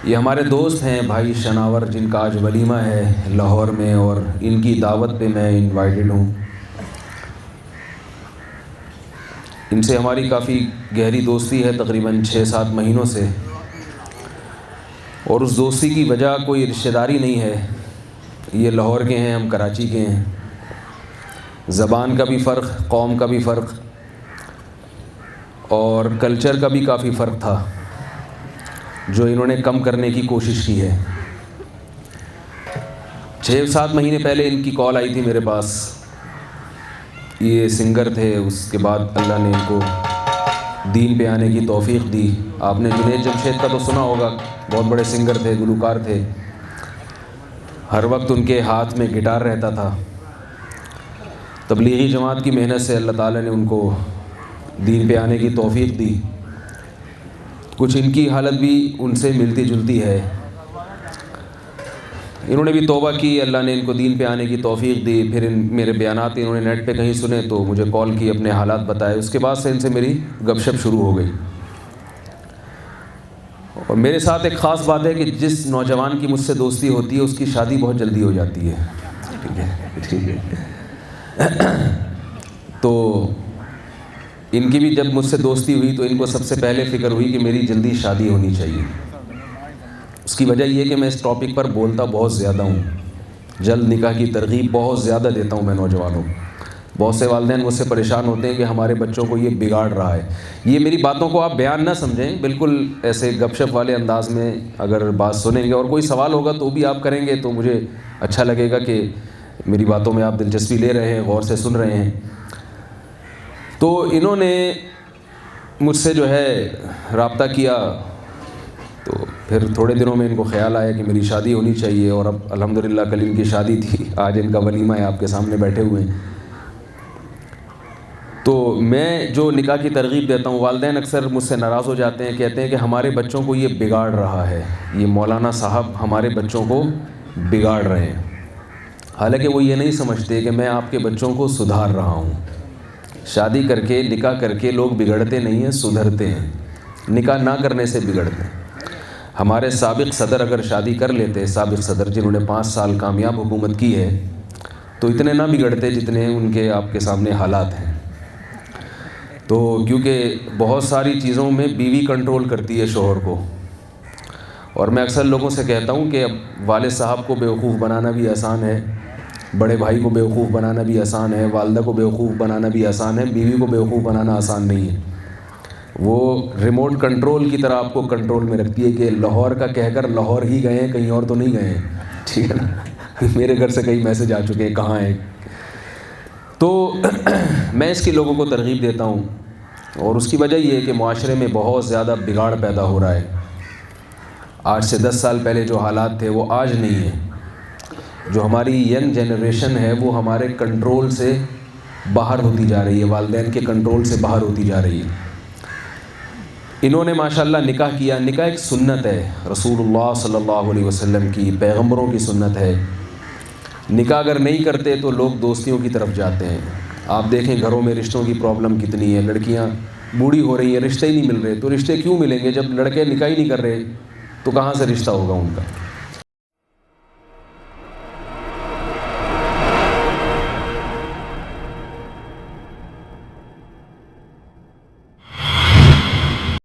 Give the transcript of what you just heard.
یہ ہمارے دوست ہیں بھائی شناور، جن کا آج ولیمہ ہے لاہور میں، اور ان کی دعوت پہ میں انوائٹڈ ہوں۔ ان سے ہماری کافی گہری دوستی ہے، تقریباً 6-7 مہینوں سے، اور اس دوستی کی وجہ کوئی رشتہ داری نہیں ہے۔ یہ لاہور کے ہیں، ہم کراچی کے ہیں۔ زبان کا بھی فرق، قوم کا بھی فرق، اور کلچر کا بھی کافی فرق تھا، جو انہوں نے کم کرنے کی کوشش کی ہے۔ 6-7 مہینے پہلے ان کی کال آئی تھی میرے پاس۔ یہ سنگر تھے، اس کے بعد اللہ نے ان کو دین پہ آنے کی توفیق دی۔ آپ نے جنید جمشید کا تو سنا ہوگا، بہت بڑے سنگر تھے، گلوکار تھے۔ ہر وقت ان کے ہاتھ میں گٹار رہتا تھا۔ تبلیغی جماعت کی محنت سے اللہ تعالیٰ نے ان کو دین پہ آنے کی توفیق دی۔ کچھ ان کی حالت بھی ان سے ملتی جلتی ہے۔ انہوں نے بھی توبہ کی، اللہ نے ان کو دین پہ آنے کی توفیق دی۔ پھر میرے بیانات انہوں نے نیٹ پہ کہیں سنے تو مجھے کال کی، اپنے حالات بتائے۔ اس کے بعد سے ان سے میری گپ شپ شروع ہو گئی۔ اور میرے ساتھ ایک خاص بات ہے کہ جس نوجوان کی مجھ سے دوستی ہوتی ہے اس کی شادی بہت جلدی ہو جاتی ہے۔ ٹھیک ہے۔ تو ان کی بھی جب مجھ سے دوستی ہوئی تو ان کو سب سے پہلے فکر ہوئی کہ میری جلدی شادی ہونی چاہیے۔ اس کی وجہ یہ کہ میں اس ٹاپک پر بولتا بہت زیادہ ہوں، جلد نکاح کی ترغیب بہت زیادہ دیتا ہوں میں نوجوانوں کو۔ بہت سے والدین مجھ سے پریشان ہوتے ہیں کہ ہمارے بچوں کو یہ بگاڑ رہا ہے۔ یہ میری باتوں کو آپ بیان نہ سمجھیں، بالکل ایسے گپ شپ والے انداز میں اگر بات سنیں گے، اور کوئی سوال ہوگا تو بھی آپ کریں گے تو مجھے اچھا لگے گا کہ میری باتوں میں آپ دلچسپی لے رہے ہیں، غور سے سن رہے ہیں۔ تو انہوں نے مجھ سے جو ہے رابطہ کیا، تو پھر تھوڑے دنوں میں ان کو خیال آیا کہ میری شادی ہونی چاہیے، اور اب الحمدللہ کل ان کی شادی تھی، آج ان کا ولیمہ ہے، آپ کے سامنے بیٹھے ہوئے ہیں۔ تو میں جو نکاح کی ترغیب دیتا ہوں، والدین اکثر مجھ سے ناراض ہو جاتے ہیں، کہتے ہیں کہ ہمارے بچوں کو یہ بگاڑ رہا ہے، یہ مولانا صاحب ہمارے بچوں کو بگاڑ رہے ہیں۔ حالانکہ وہ یہ نہیں سمجھتے کہ میں آپ کے بچوں کو سدھار رہا ہوں۔ شادی کر کے، نکاح کر کے لوگ بگڑتے نہیں ہیں، سدھرتے ہیں۔ نکاح نہ کرنے سے بگڑتے ہیں۔ ہمارے سابق صدر اگر شادی کر لیتے، سابق صدر جنہوں نے 5 سال کامیاب حکومت کی ہے، تو اتنے نہ بگڑتے جتنے ان کے آپ کے سامنے حالات ہیں۔ تو کیونکہ بہت ساری چیزوں میں بیوی کنٹرول کرتی ہے شوہر کو، اور میں اکثر لوگوں سے کہتا ہوں کہ اب والد صاحب کو بیوقوف بنانا بھی آسان ہے، بڑے بھائی کو بیوقوف بنانا بھی آسان ہے، والدہ کو بیوقوف بنانا بھی آسان ہے، بیوی کو بیوقوف بنانا آسان نہیں ہے۔ وہ ریموٹ کنٹرول کی طرح آپ کو کنٹرول میں رکھتی ہے کہ لاہور کا کہہ کر لاہور ہی گئے ہیں، کہیں اور تو نہیں گئے ہیں، ٹھیک ہے نا۔ میرے گھر سے کئی میسج آ چکے ہیں، کہاں ہیں۔ تو میں اس کی لوگوں کو ترغیب دیتا ہوں، اور اس کی وجہ یہ ہے کہ معاشرے میں بہت زیادہ بگاڑ پیدا ہو رہا ہے۔ آج سے 10 سال پہلے جو حالات تھے وہ آج نہیں ہیں۔ جو ہماری ینگ جنریشن ہے وہ ہمارے کنٹرول سے باہر ہوتی جا رہی ہے، والدین کے کنٹرول سے باہر ہوتی جا رہی ہے۔ انہوں نے ماشاءاللہ نکاح کیا۔ نکاح ایک سنت ہے، رسول اللہ صلی اللہ علیہ وسلم کی، پیغمبروں کی سنت ہے۔ نکاح اگر نہیں کرتے تو لوگ دوستیوں کی طرف جاتے ہیں۔ آپ دیکھیں گھروں میں رشتوں کی پرابلم کتنی ہے، لڑکیاں بوڑھی ہو رہی ہیں، رشتے ہی نہیں مل رہے۔ تو رشتے کیوں ملیں گے جب لڑکے نکاح ہی نہیں کر رہے؟ تو کہاں سے رشتہ ہوگا ان کا؟